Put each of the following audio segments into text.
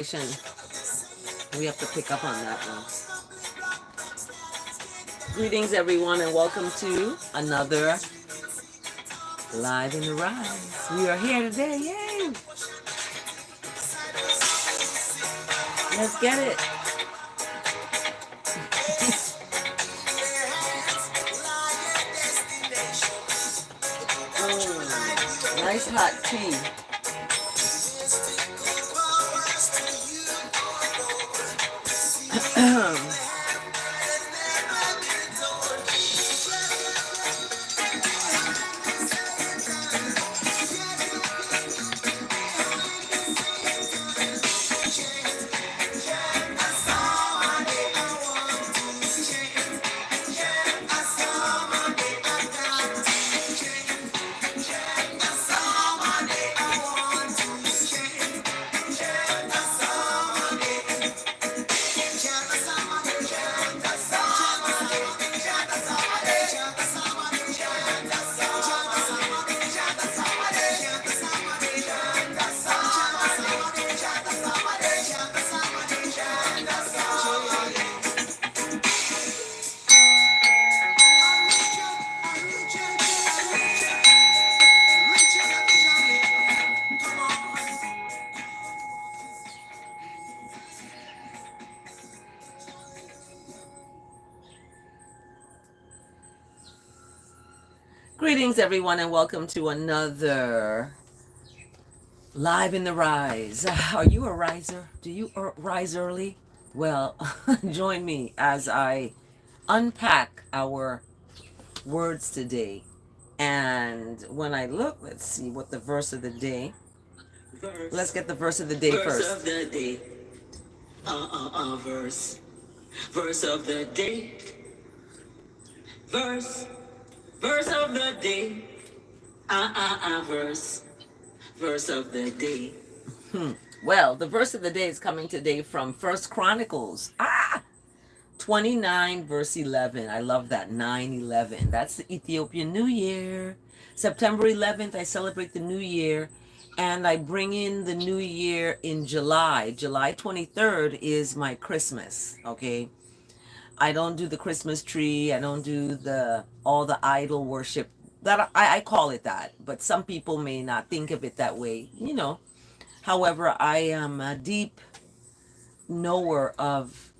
We have to pick up on that one. Greetings, everyone, and welcome to another Live in the Rise. We are here today. Yay! Let's get it. Nice hot tea. Greetings, everyone, and welcome to another Live in the Rise. Are you a riser? Do you rise early? Well, join me as I unpack our words today. And when I look, let's see what the verse of the day. Let's get the verse of the day first. Verse of the day. Verse. Verse of the day. Verse. Verse of the day. Verse. Verse of the day. Well, the verse of the day is coming today from First Chronicles 29 verse 11. I love that. 9/11. That's the Ethiopian New Year. September 11th, I celebrate the New Year, and I bring in the New Year in July. July 23rd is my Christmas, okay? I don't do the Christmas tree. I don't do all the idol worship. That I call it that, but some people may not think of it that way, you know. However, I am a deep knower of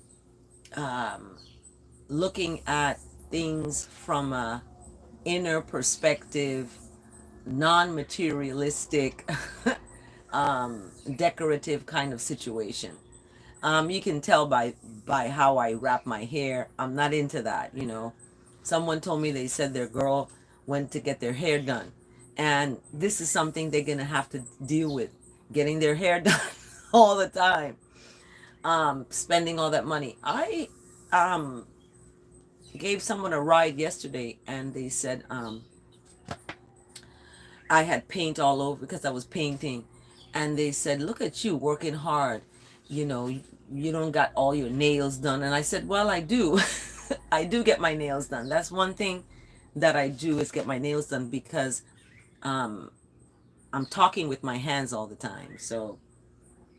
looking at things from a inner perspective, non-materialistic, decorative kind of situation. You can tell by how I wrap my hair. I'm not into that, you know. Someone told me, they said their girl went to get their hair done, and this is something they're gonna have to deal with, getting their hair done all the time, spending all that money. I gave someone a ride yesterday, and they said I had paint all over because I was painting, and they said, look at you working hard, you know, you don't got all your nails done. And I said, well, I do. I do get my nails done. That's one thing that I do, is get my nails done, because I'm talking with my hands all the time, so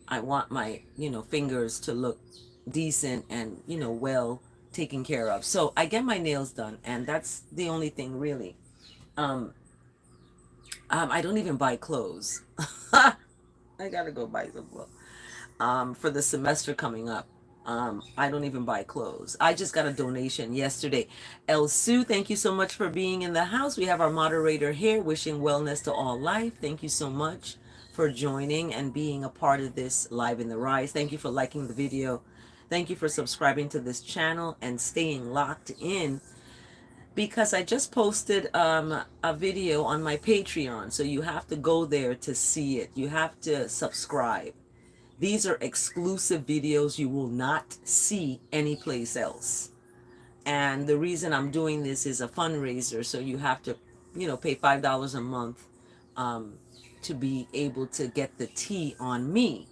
I want my, fingers to look decent and, well taken care of. So I get my nails done, and that's the only thing really. I don't even buy clothes. I gotta go buy some clothes for the semester coming up. I don't even buy clothes. I just got a donation yesterday. El Sue, thank you so much for being in the house. We have our moderator here, wishing wellness to all life. Thank you so much for joining and being a part of this Live in the Rise. Thank you for liking the video. Thank you for subscribing to this channel and staying locked in, because I just posted a video on my Patreon. So you have to go there to see it. You have to subscribe. These are exclusive videos you will not see anyplace else. And the reason I'm doing this is a fundraiser. So you have to, pay $5 a month to be able to get the tea on me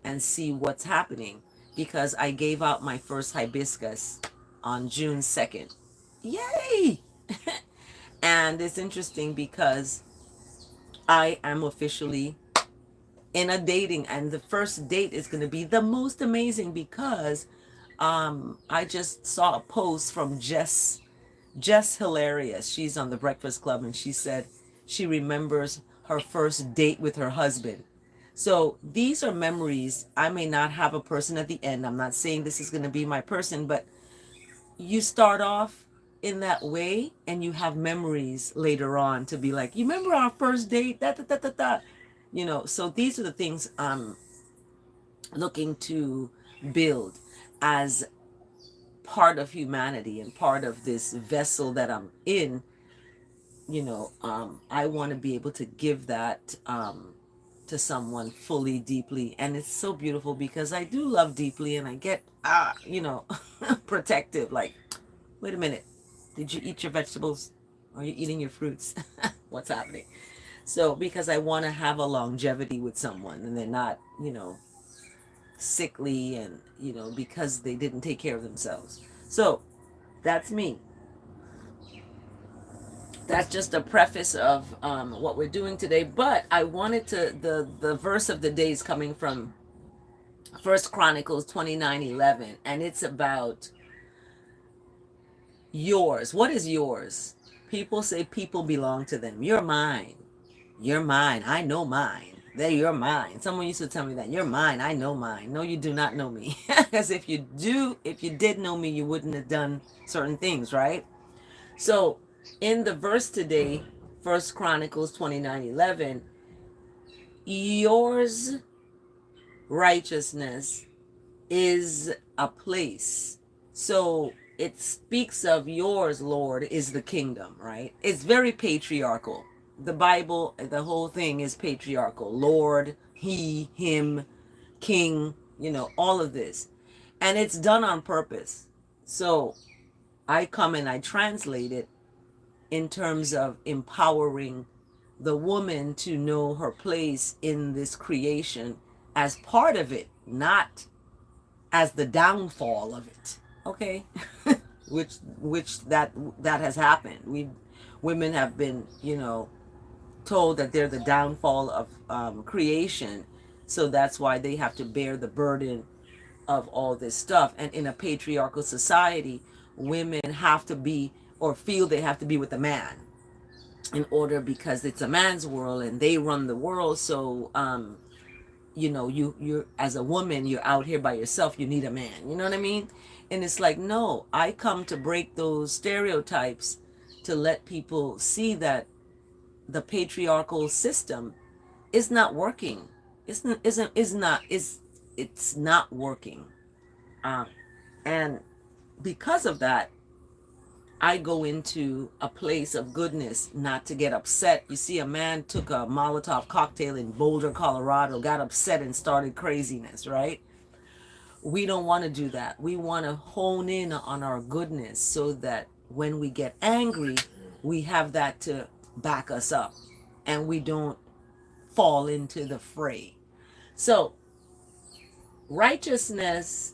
and see what's happening. Because I gave out my first hibiscus on June 2nd. Yay! And it's interesting because I am officially in a dating, and the first date is going to be the most amazing because I just saw a post from Jess Hilarious. She's on the Breakfast Club, and she said she remembers her first date with her husband. So these are memories. I may not have a person at the end. I'm not saying this is going to be my person, but you start off in that way and you have memories later on to be like, you remember our first date? Da, da, da, da, da. You know, so these are the things I'm looking to build as part of humanity and part of this vessel that I'm in. You know, I want to be able to give that to someone fully, deeply. And it's so beautiful because I do love deeply and I get, you know, protective. Like, wait a minute, did you eat your vegetables? Are you eating your fruits? What's happening? So, because I want to have a longevity with someone and they're not, you know, sickly and, you know, because they didn't take care of themselves. So, that's me. That's just a preface of what we're doing today. But I wanted to, the verse of the day is coming from First Chronicles 29:11, and it's about yours. What is yours? People say people belong to them. You're mine. You're mine. I know mine. You're mine. Someone used to tell me that. You're mine. I know mine. No, you do not know me. Because if you did know me, you wouldn't have done certain things, right? So in the verse today, First Chronicles 29:11, yours righteousness is a place. So it speaks of yours, Lord, is the kingdom, right? It's very patriarchal. The Bible, the whole thing is patriarchal. Lord, he, him, king, you know, all of this. And it's done on purpose. So I come and I translate it in terms of empowering the woman to know her place in this creation as part of it, not as the downfall of it. Okay? which that has happened. Women have been, you know, told that they're the downfall of creation, so that's why they have to bear the burden of all this stuff. And in a patriarchal society, women have to be or feel they have to be with a man in order, because it's a man's world and they run the world. So you know, you're as a woman, you're out here by yourself, you need a man, you know what I mean? And it's like, no, I come to break those stereotypes, to let people see that the patriarchal system is not working. It's not working. um, and because of that, I go into a place of goodness, not to get upset. You see, a man took a Molotov cocktail in Boulder, Colorado, got upset and started craziness, right? We don't want to do that. We want to hone in on our goodness so that when we get angry, we have that to back us up and we don't fall into the fray. So, righteousness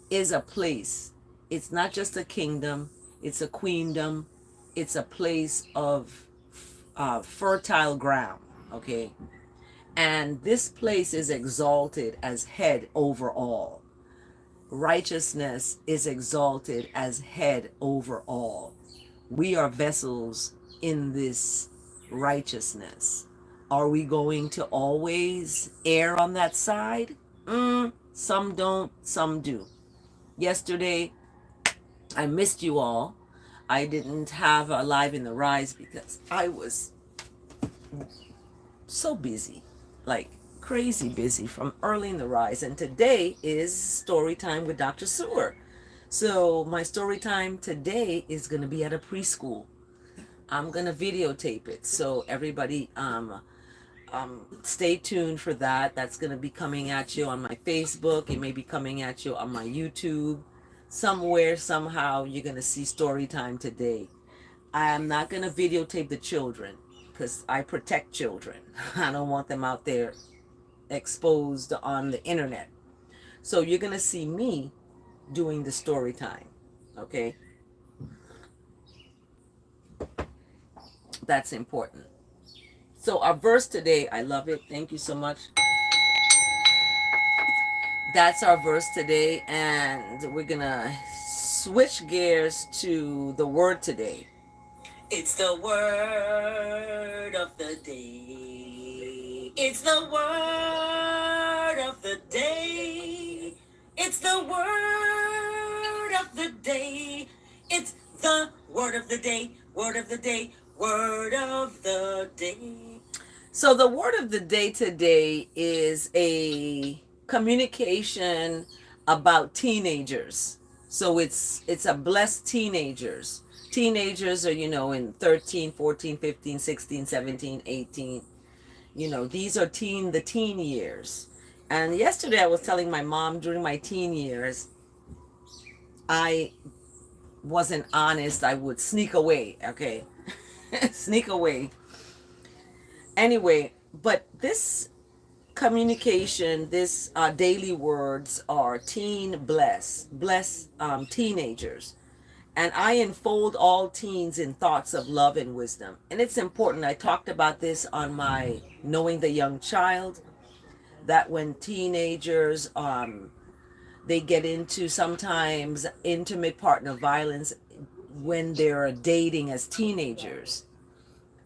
is a place. It's not just a kingdom, it's a queendom, it's a place of fertile ground, okay? And this place is exalted as head over all. Righteousness is exalted as head over all. We are vessels in this righteousness. Are we going to always err on that side? Some don't, some do. Yesterday, I missed you all. I didn't have a Live in the Rise because I was so busy, like crazy busy from early in the Rise. And today is story time with Dr. Sewer. So my story time today is going to be at a preschool. I'm going to videotape it. So everybody, stay tuned for that. That's going to be coming at you on my Facebook. It may be coming at you on my YouTube. Somewhere, somehow, you're going to see story time today. I am not going to videotape the children because I protect children. I don't want them out there exposed on the internet. So you're going to see me doing the story time. Okay? That's important. So our verse today, I love it. Thank you so much. That's our verse today, and we're gonna switch gears to the word today. It's the word of the day. It's the word of the day. It's the word of the day. It's the word of the day. Word of the day. Word of the day. So the word of the day today is a communication about teenagers. So it's a blessed teenagers. Teenagers are, in 13, 14, 15, 16, 17, 18. These are the teen years. And yesterday I was telling my mom during my teen years, I wasn't honest. I would sneak away, okay? Sneak away. Anyway, but this communication, this daily words are bless teenagers. And I enfold all teens in thoughts of love and wisdom. And it's important. I talked about this on my Knowing the Young Child, that when teenagers, they get into sometimes intimate partner violence when they're dating as teenagers.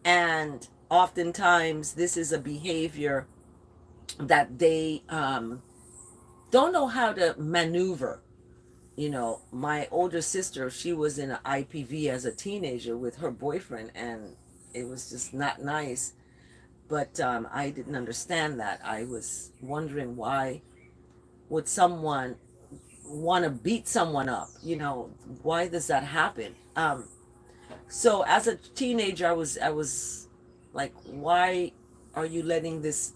And oftentimes this is a behavior that they don't know how to maneuver. My older sister, she was in an IPV as a teenager with her boyfriend, and it was just not nice. But I didn't understand that. I was wondering, why would someone want to beat someone up? Why does that happen? So as a teenager, I was like, why are you letting this,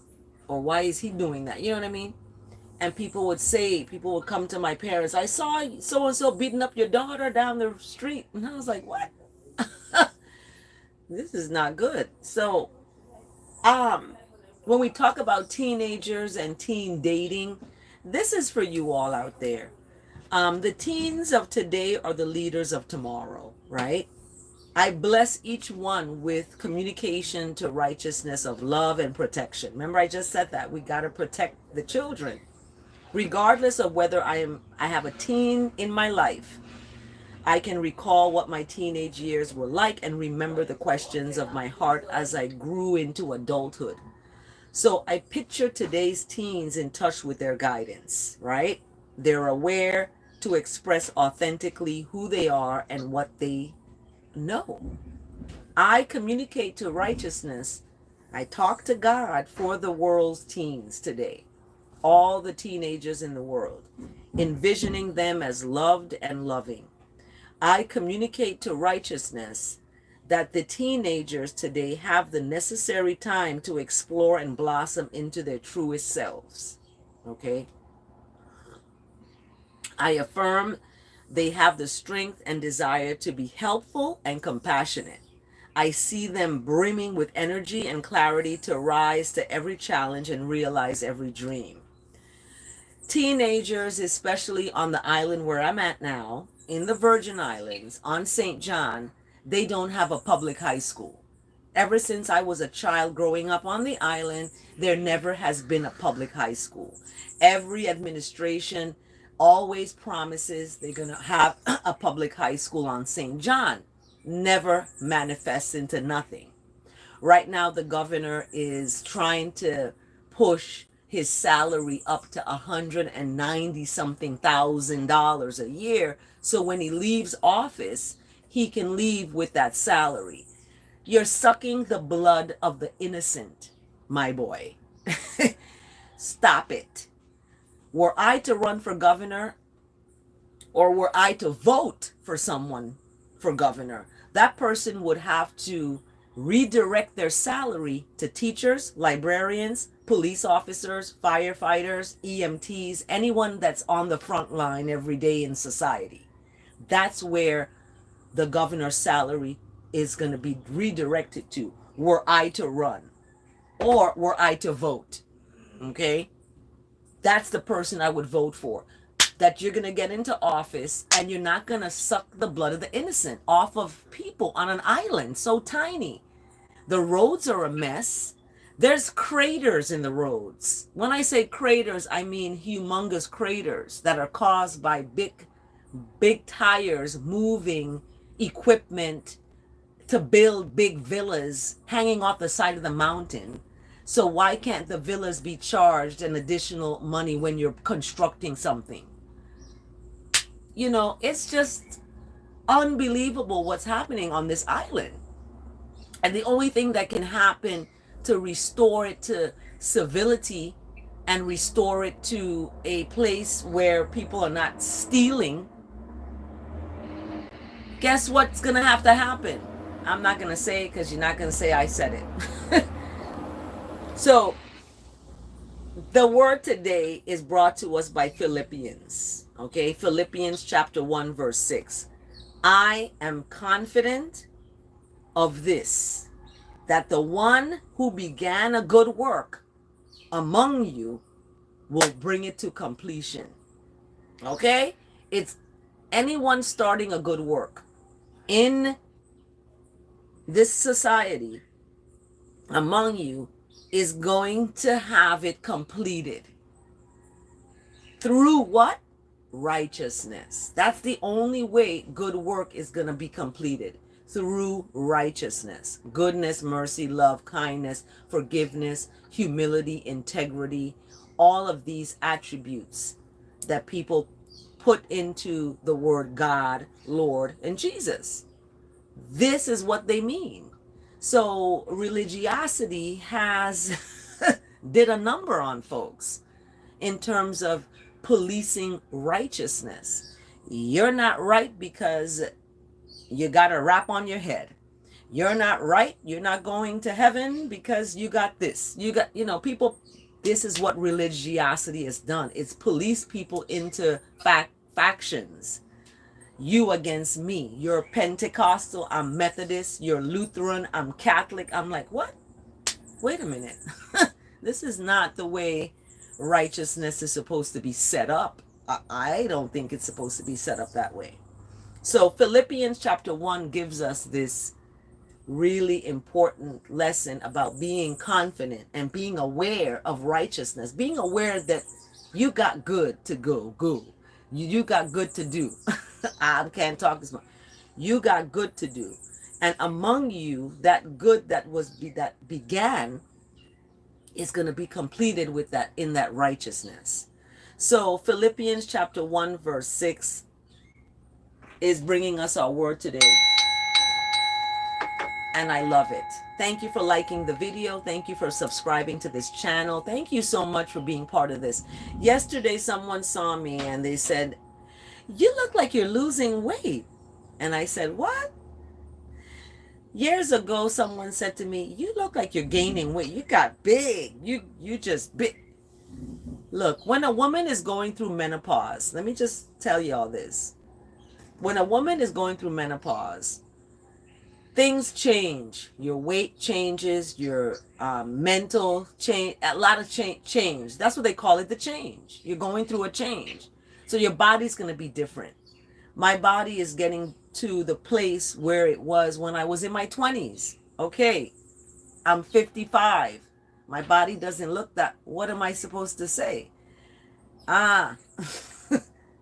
or why is he doing that? You know what I mean? And people would come to my parents, I saw so and so beating up your daughter down the street. And I was like, what? This is not good. So, um, when we talk about teenagers and teen dating, this is for you all out there. The teens of today are the leaders of tomorrow, right? I bless each one with communication to righteousness of love and protection. Remember, I just said that we got to protect the children. Regardless of whether I have a teen in my life, I can recall what my teenage years were like and remember the questions of my heart as I grew into adulthood. So I picture today's teens in touch with their guidance, right? They're aware to express authentically who they are and what they know. I communicate to righteousness. I talk to God for the world's teens today, all the teenagers in the world, envisioning them as loved and loving. I communicate to righteousness that the teenagers today have the necessary time to explore and blossom into their truest selves. Okay? I affirm they have the strength and desire to be helpful and compassionate. I see them brimming with energy and clarity to rise to every challenge and realize every dream. Teenagers, especially on the island where I'm at now, in the Virgin Islands, on St. John, they don't have a public high school. Ever since I was a child growing up on the island, there never has been a public high school. Every administration always promises they're going to have a public high school on St. John. Never manifests into nothing. Right now, the governor is trying to push his salary up to 190 something $1,000 a year. So when he leaves office, he can leave with that salary. You're sucking the blood of the innocent, my boy. Stop it. Were I to run for governor, or were I to vote for someone for governor, that person would have to redirect their salary to teachers, librarians, police officers, firefighters, EMTs, anyone that's on the front line every day in society. That's where the governor's salary is going to be redirected to, were I to run or were I to vote. Okay? That's the person I would vote for. That you're going to get into office and you're not going to suck the blood of the innocent off of people on an island so tiny. The roads are a mess. There's craters in the roads. When I say craters, I mean humongous craters that are caused by big tires moving equipment to build big villas hanging off the side of the mountain. So why can't the villas be charged an additional money when you're constructing something? You know, it's just unbelievable what's happening on this island. And the only thing that can happen to restore it to civility and restore it to a place where people are not stealing, guess what's going to have to happen? I'm not going to say it because you're not going to say I said it. So, the word today is brought to us by Philippians. Okay, Philippians chapter 1, verse 6. I am confident of this, that the one who began a good work among you will bring it to completion. Okay? It's anyone starting a good work in this society among you is going to have it completed. Through what? Righteousness. That's the only way good work is going to be completed. Through righteousness. Goodness, mercy, love, kindness, forgiveness, humility, integrity. All of these attributes that people put into the word God, Lord, and Jesus. This is what they mean. So religiosity has did a number on folks in terms of policing righteousness. You're not right because you got a rap on your head. You're not right. You're not going to heaven because you got this. You got, people, this is what religiosity has done. It's police people into factions. You against me. You're Pentecostal, I'm Methodist. You're Lutheran, I'm Catholic. I'm like, what? Wait a minute. This is not the way righteousness is supposed to be set up. I don't think it's supposed to be set up that way. So Philippians chapter 1 gives us this really important lesson about being confident and being aware of righteousness, being aware that you got good to go. You got good to do. I can't talk this much. You got good to do. And among you, that good that began is going to be completed with that in that righteousness. So Philippians chapter 1 verse 6 is bringing us our word today. And I love it. Thank you for liking the video. Thank you for subscribing to this channel. Thank you so much for being part of this. Yesterday, someone saw me and they said, you look like you're losing weight. And I said, what? Years ago, someone said to me, you look like you're gaining weight. You got big. You just big. Look, when a woman is going through menopause, let me just tell you all this. When a woman is going through menopause, things change. Your weight changes, your mental change, a lot of change. That's what they call it, the change. You're going through a change. So your body's going to be different. My body is getting to the place where it was when I was in my 20s. Okay, I'm 55. My body doesn't look that. What am I supposed to say?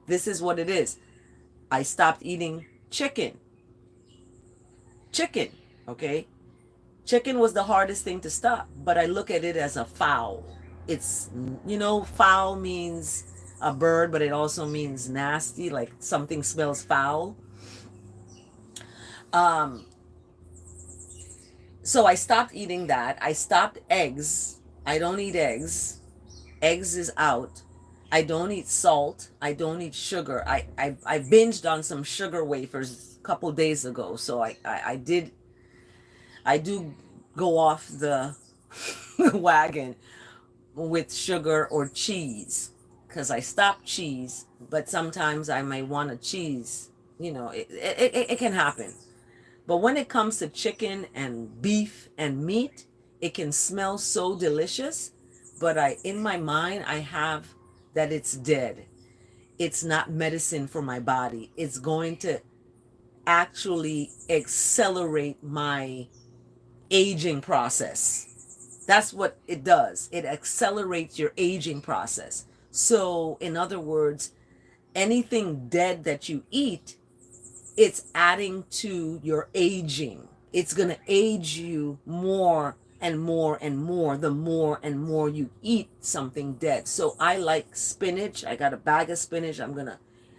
This is what it is. I stopped eating chicken. Okay? Chicken was the hardest thing to stop, but I look at it as a fowl. It's, fowl means a bird, but it also means nasty, like something smells foul. So I stopped eating that. I stopped eggs. I don't eat eggs. Eggs is out. I don't eat salt. I don't eat sugar. I binged on some sugar wafers a couple days ago. So I do go off the wagon with sugar or cheese because I stopped cheese, but sometimes I may want a cheese. It can happen. But when it comes to chicken and beef and meat, it can smell so delicious, but in my mind, I have that it's dead. It's not medicine for my body. It's going to actually accelerate my aging process. That's what it does. It accelerates your aging process. So, in other words, anything dead that you eat, it's adding to your aging. It's going to age you more and more and more the more and more you eat something dead. So I like spinach. I got a bag of spinach.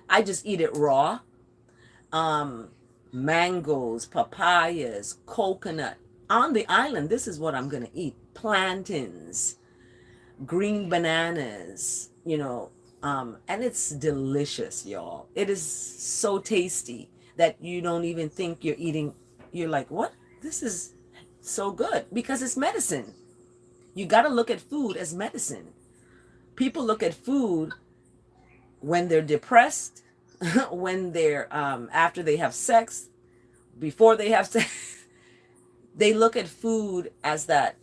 I just eat it raw. Um, Mangoes, papayas, coconut. On the island, this is what I'm going to eat. Plantains, green bananas, and it's delicious, y'all. It is so tasty that you don't even think you're eating. You're like, what? This is so good because it's medicine. You got to look at food as medicine. People look at food when they're depressed, when they're after they have sex, before they have sex. They look at food as that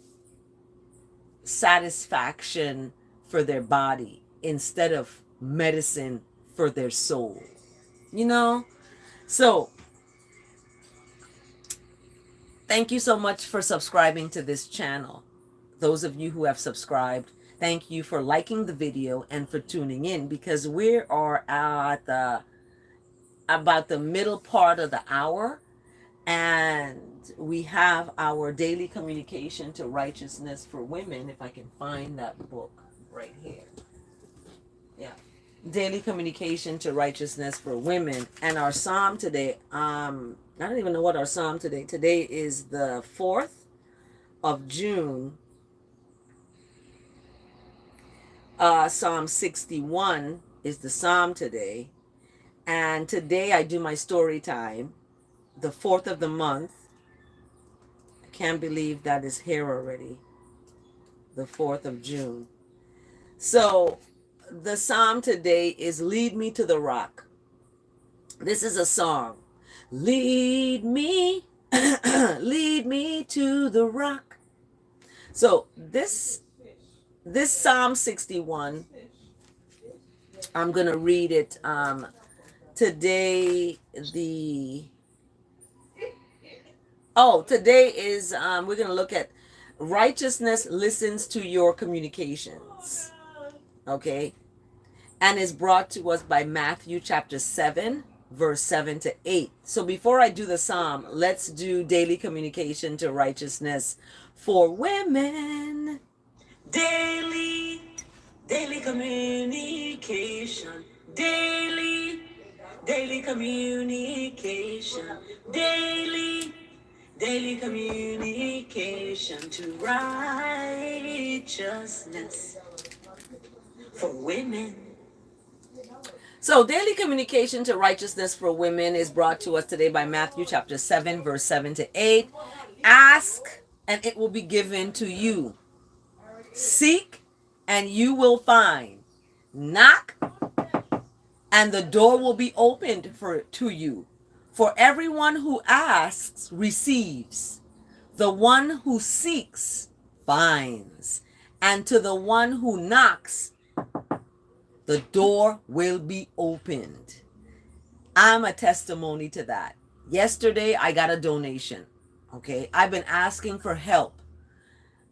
satisfaction for their body instead of medicine for their soul. You know? So, thank you so much for subscribing to this channel. Those of you who have subscribed, thank you for liking the video and for tuning in, because we are at about the middle part of the hour, and we have our daily communication to righteousness for women. If I can find that book right here. Yeah. Daily communication to righteousness for women. And our psalm today, I don't even know what our psalm today. Today is the 4th of June. Psalm 61 is the psalm today. And today I do my story time, the 4th of the month. I can't believe that is here already. The 4th of June. So the psalm today is Lead Me to the Rock. This is a song. Lead me, lead me to the rock. So this Psalm 61, I'm going to read it today. Today is, we're going to look at righteousness listens to your communications. Okay? And is brought to us by Matthew chapter 7, verse 7 to 8. So before I do the psalm, let's do daily communication to righteousness for women. Daily communication. Daily communication. Daily communication to righteousness for women. So, daily communication to righteousness for women is brought to us today by Matthew chapter 7, verse 7 to 8. Ask, and it will be given to you. Seek, and you will find. Knock, and the door will be opened to you. For everyone who asks receives. The one who seeks finds. And to the one who knocks, the door will be opened. I'm a testimony to that. Yesterday, I got a donation. Okay. I've been asking for help.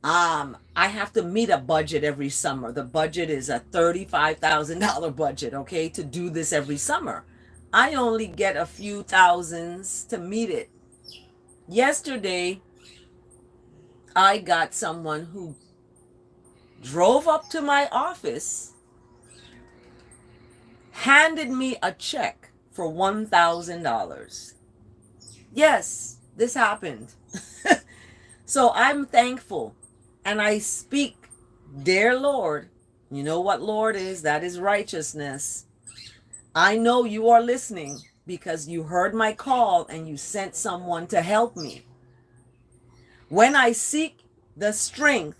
I have to meet a budget every summer. The budget is a $35,000 budget, okay, to do this every summer. I only get a few thousands to meet it. Yesterday, I got someone who drove up to my office, handed me a check for $1,000. Yes, this happened. So I'm thankful. And I speak, dear Lord, you know what Lord is? That is righteousness. I know you are listening because you heard my call and you sent someone to help me. When I seek the strength,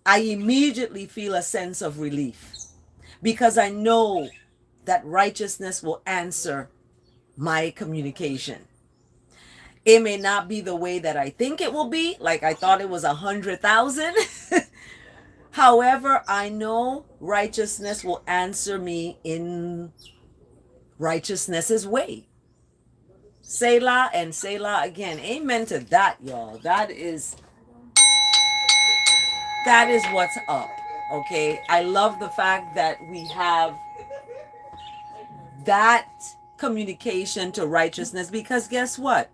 I immediately feel a sense of relief because I know that righteousness will answer my communication. It may not be the way that I think it will be, like I thought it was 100,000. However, I know righteousness will answer me in righteousness's way. Selah and Selah again. Amen to that, y'all. That is that is what's up. Okay, I love the fact that we have that communication to righteousness, because guess what?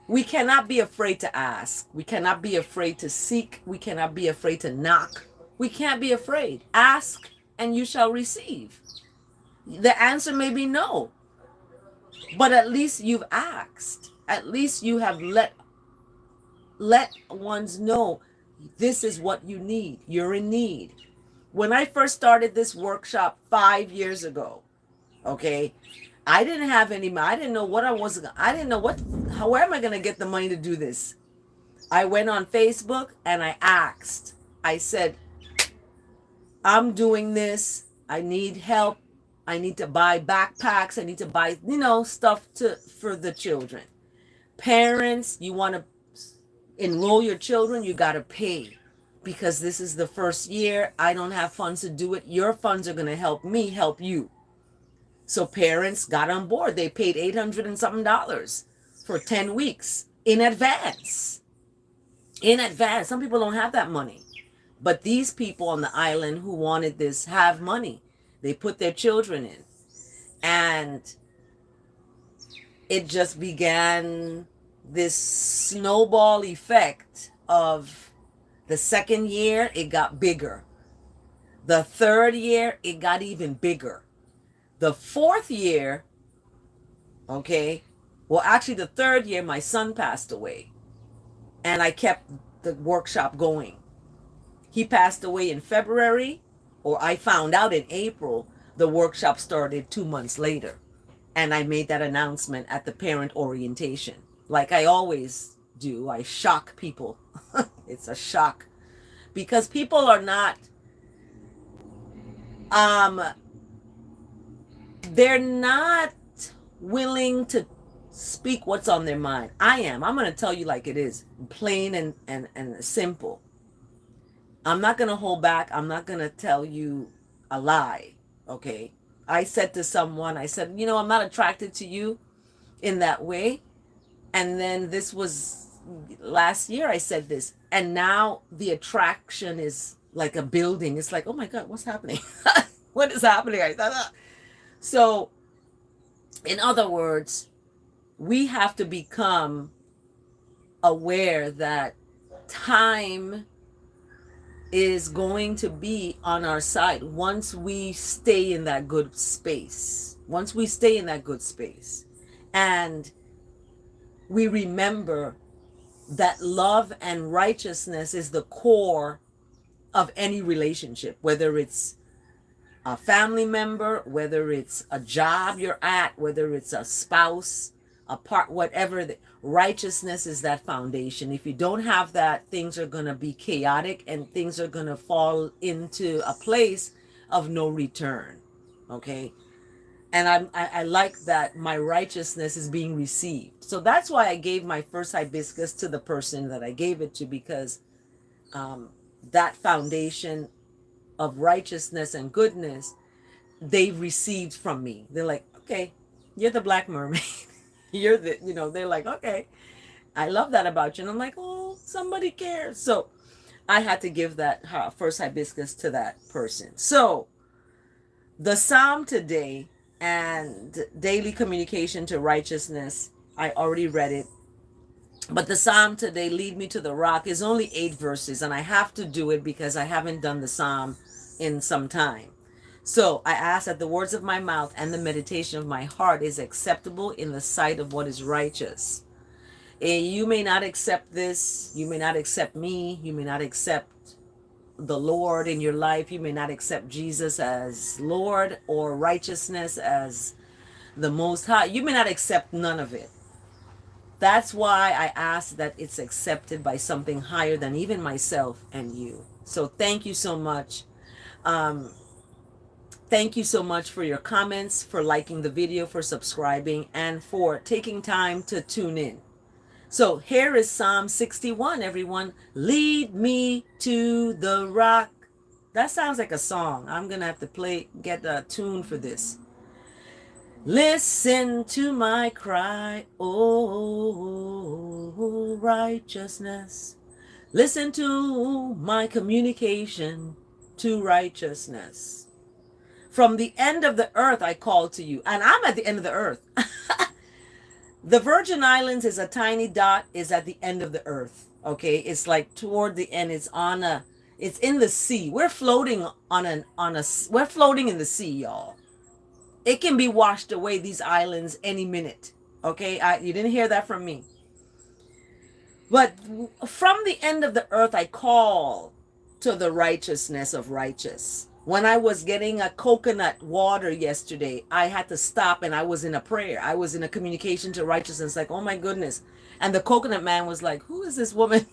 We cannot be afraid to ask. We cannot be afraid to seek. We cannot be afraid to knock. We can't be afraid. Ask and you shall receive. The answer may be no, but at least you've asked. At least you have let ones know this is what you need. You're in need. When I first started this workshop 5 years ago, okay, I didn't have any money. I didn't know what I didn't know where am I going to get the money to do this? I went on Facebook and I asked. I said, I'm doing this. I need help. I need to buy backpacks. I need to buy, stuff for the children. Parents, you want to enroll your children, you got to pay, because this is the first year. I don't have funds to do it. Your funds are going to help me help you. So parents got on board. They paid $800 and something for 10 weeks in advance. In advance. Some people don't have that money. But these people on the island who wanted this have money. They put their children in. And it just began this snowball effect of the second year, it got bigger. The third year, it got even bigger. The fourth year, okay, well, actually the third year, my son passed away. And I kept the workshop going. He passed away in February, or I found out in April. The workshop started 2 months later. And I made that announcement at the parent orientation. Like I always do, I shock people. It's a shock. Because people are not, they're not willing to speak what's on their mind. I am. I'm going to tell you like it is. Plain and simple. I'm not going to hold back. I'm not going to tell you a lie. Okay. I said to someone, I said, I'm not attracted to you in that way. And then this was last year I said this. And now the attraction is like a building. It's like, oh my God, what's happening? What is happening? So, in other words, we have to become aware that time is going to be on our side once we stay in that good space. Once we stay in that good space. And we remember that love and righteousness is the core of any relationship, whether it's a family member, whether it's a job you're at, whether it's a spouse, a part, whatever. Righteousness is that foundation. If you don't have that, things are going to be chaotic and things are going to fall into a place of no return. Okay. And I like that my righteousness is being received. So that's why I gave my first hibiscus to the person that I gave it to, because that foundation of righteousness and goodness, they received from me. They're like, okay, you're the black mermaid. You're the, they're like, okay, I love that about you. And I'm like, oh, somebody cares. So I had to give that first hibiscus to that person. So the Psalm today and daily communication to righteousness, I already read it. But the Psalm today, Lead Me to the Rock, is only 8 verses. And I have to do it because I haven't done the Psalm in some time. So I ask that the words of my mouth and the meditation of my heart is acceptable in the sight of what is righteous. You may not accept this. You may not accept me. You may not accept the Lord in your life. You may not accept Jesus as Lord or righteousness as the Most High. You may not accept none of it. That's why I ask that it's accepted by something higher than even myself and you. So thank you so much. Thank you so much for your comments, for liking the video, for subscribing, and for taking time to tune in. So here is Psalm 61, everyone. Lead me to the rock. That sounds like a song. I'm going to have to get a tune for this. Listen to my cry, oh righteousness. Listen to my communication to righteousness. From the end of the earth I call to you. And I'm at the end of the earth. The Virgin Islands is a tiny dot, is at the end of the earth. Okay. It's like toward the end. It's in the sea. We're floating we're floating in the sea, y'all. It can be washed away, these islands, any minute. Okay. You didn't hear that from me. But from the end of the earth, I call to the righteousness of righteous. When I was getting a coconut water yesterday, I had to stop and I was in a prayer. I was in a communication to righteousness, like, oh my goodness. And the coconut man was like, who is this woman?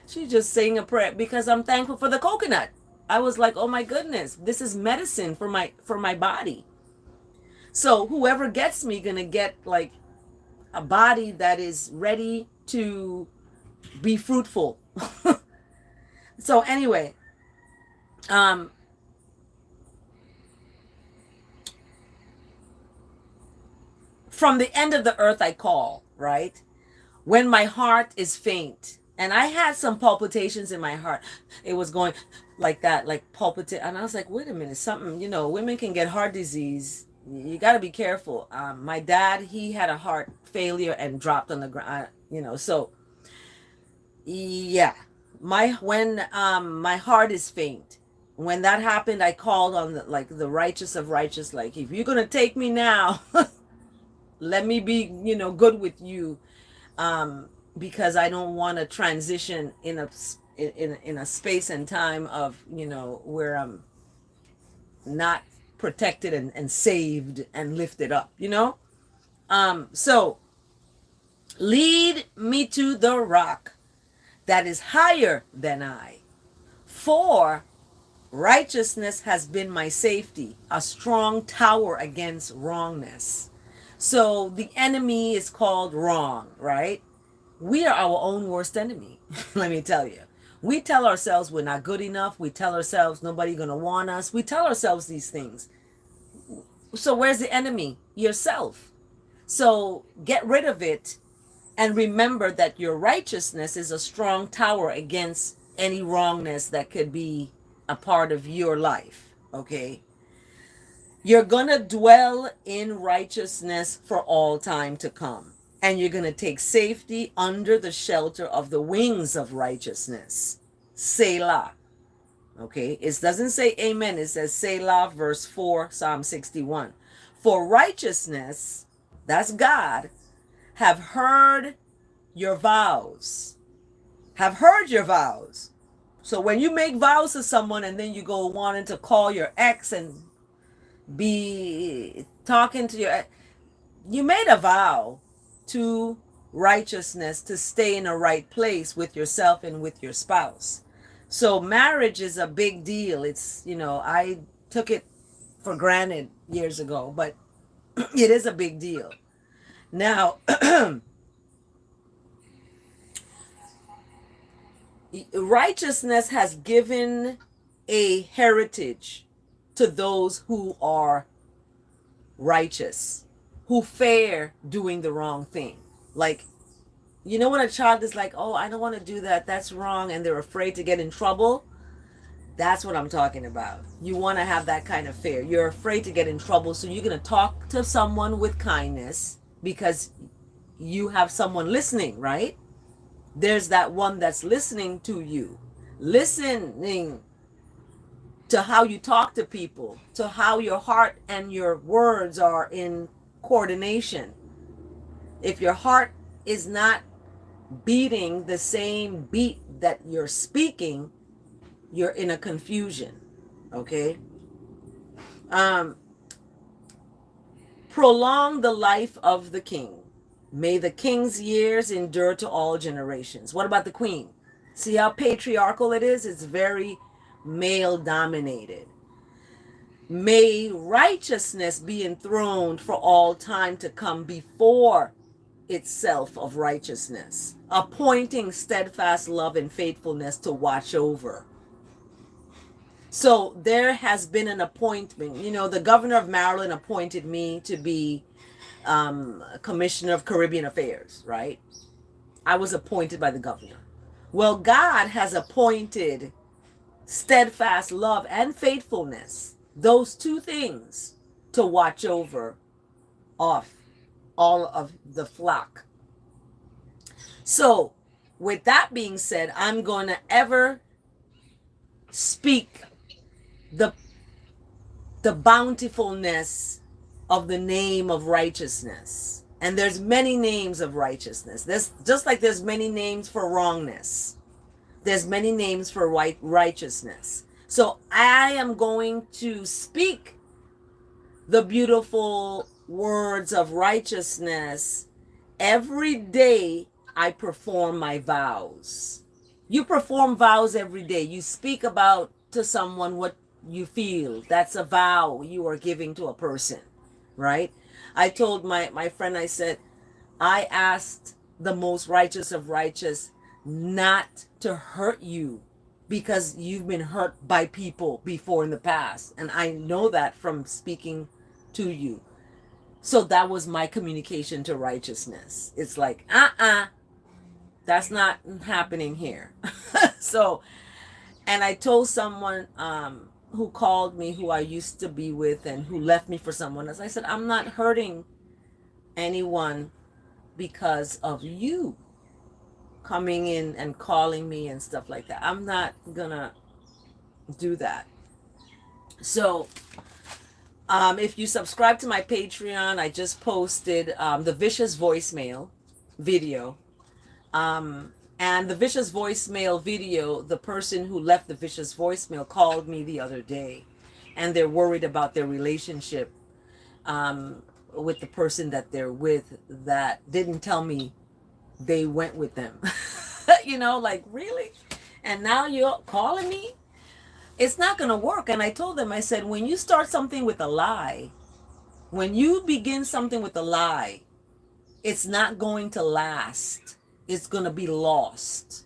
She's just saying a prayer because I'm thankful for the coconut. I was like, oh my goodness, this is medicine for my body. So whoever gets me gonna get like a body that is ready to be fruitful. So anyway, um from the end of the earth I call, right? When my heart is faint. And I had some palpitations in my heart. It was going like that, like palpitate. And I was like, wait a minute, something, women can get heart disease. You got to be careful. My dad, he had a heart failure and dropped on the ground, so yeah. My heart is faint. When that happened, I called on the righteous of righteous, like, if you're going to take me now, let me be, good with you, because I don't want to transition in a space and time of, where I'm not protected and saved and lifted up, so lead me to the rock that is higher than I, for righteousness has been my safety, a strong tower against wrongness. So the enemy is called wrong, right? We are our own worst enemy. Let me tell you. We tell ourselves we're not good enough. We tell ourselves nobody's going to want us. We tell ourselves these things. So where's the enemy? Yourself. So get rid of it and remember that your righteousness is a strong tower against any wrongness that could be a part of your life. Okay? You're going to dwell in righteousness for all time to come. And you're going to take safety under the shelter of the wings of righteousness. Selah. Okay? It doesn't say amen. It says Selah, verse 4, Psalm 61. For righteousness, that's God, have heard your vows. Have heard your vows. So when you make vows to someone and then you go wanting to call your ex and be talking to you made a vow to righteousness to stay in a right place with yourself and with your spouse. So marriage is a big deal. It's, I took it for granted years ago, but it is a big deal. Now, righteousness has given a heritage to those who are righteous, who fare doing the wrong thing. Like, when a child is like, oh, I don't want to do that, that's wrong, and they're afraid to get in trouble. That's what I'm talking about. You want to have that kind of fear. You're afraid to get in trouble, so you're going to talk to someone with kindness because you have someone listening, right? There's that one that's listening to you, listening to how you talk to people, to how your heart and your words are in coordination. If your heart is not beating the same beat that you're speaking, you're in a confusion. Okay? Prolong the life of the king. May the king's years endure to all generations. What about the queen? See how patriarchal it is? It's very male dominated. May righteousness be enthroned for all time to come before itself of righteousness, appointing steadfast love and faithfulness to watch over. So there has been an appointment. The governor of Maryland appointed me to be commissioner of Caribbean Affairs, right? I was appointed by the governor. Well, God has appointed steadfast love and faithfulness, those two things, to watch over off all of the flock. So, with that being said, I'm going to ever speak the bountifulness of the name of righteousness. And there's many names of righteousness. There's just like there's many names for wrongness. There's many names for righteousness. So I am going to speak the beautiful words of righteousness every day I perform my vows. You perform vows every day. You speak about to someone what you feel. That's a vow you are giving to a person, right? I told my friend, I said, I asked the most righteous of righteous not to hurt you because you've been hurt by people before in the past. And I know that from speaking to you. So that was my communication to righteousness. It's like, that's not happening here. So, and I told someone who called me, who I used to be with and who left me for someone else, I said, I'm not hurting anyone because of you coming in and calling me and stuff like that. I'm not gonna do that. So if you subscribe to my Patreon, I just posted the vicious voicemail video. And the vicious voicemail video, the person who left the vicious voicemail called me the other day, and they're worried about their relationship with the person that they're with that didn't tell me they went with them. Like, really? And now you're calling me? It's not going to work. And I told them, I said, when you start something with a lie, when you begin something with a lie, it's not going to last. It's going to be lost.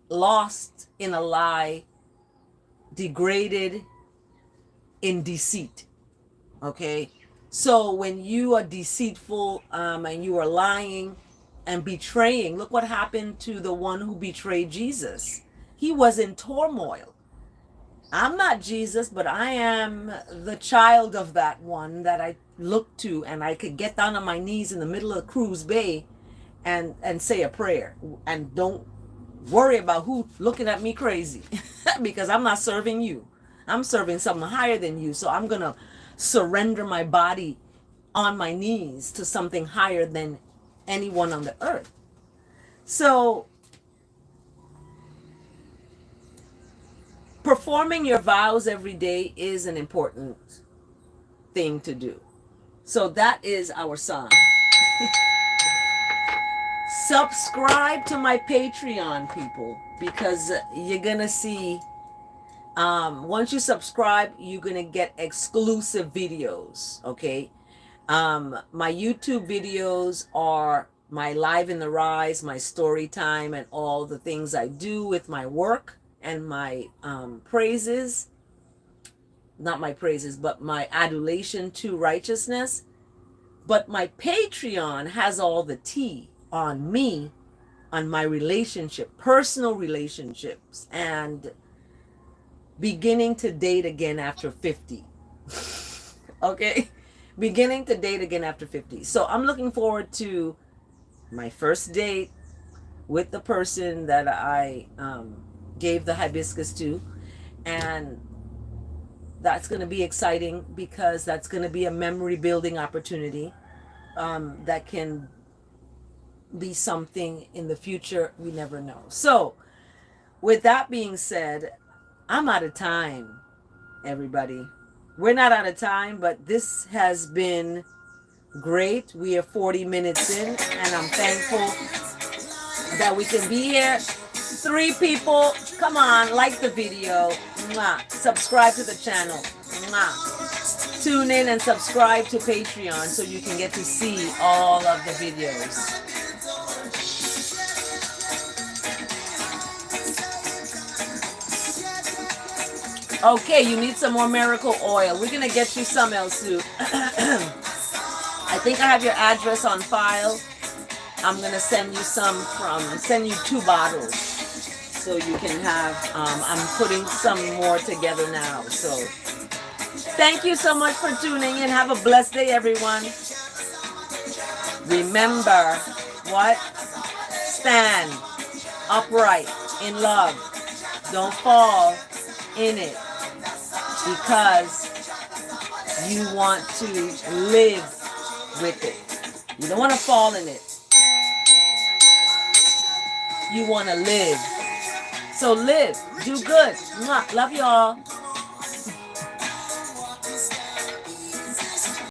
Lost in a lie, degraded in deceit. Okay? So when you are deceitful and you are lying and betraying, look what happened to the one who betrayed Jesus. He was in turmoil. I'm not Jesus, but I am the child of that one that I look to, and I could get down on my knees in the middle of Cruz Bay and say a prayer and don't worry about who looking at me crazy because I'm not serving you. I'm serving something higher than you. So I'm going to surrender my body on my knees to something higher than anyone on the earth. So performing your vows every day is an important thing to do. So that is our song. Subscribe to my Patreon, people, because you're gonna see once you subscribe, you're gonna get exclusive videos. Okay, my YouTube videos are my live in the rise, my story time, and all the things I do with my work and my praises, not my praises, but my adulation to righteousness. But my Patreon has all the tea on me, on my relationship, personal relationships, and beginning to date again after 50. Okay? Beginning to date again after 50. So I'm looking forward to my first date with the person that I gave the hibiscus to. And that's going to be exciting because that's going to be a memory building opportunity that can be something in the future. We never know. So with that being said, I'm out of time, everybody. We're not out of time, but this has been great. We are 40 minutes in, and I'm thankful that we can be here. 3 people, come on, like the video. Mwah. Subscribe to the channel. Mwah. Tune in and subscribe to Patreon so you can get to see all of the videos. Okay, you need some more miracle oil. We're going to get you some, Elsu. I think I have your address on file. I'm going to send you 2 bottles. so you can have, I'm putting some more together now. So thank you so much for tuning in. Have a blessed day, everyone. Remember what? Stand upright in love. Don't fall in it because you want to live with it. You don't want to fall in it. You want to live. So live. Do good. Mwah. Love y'all.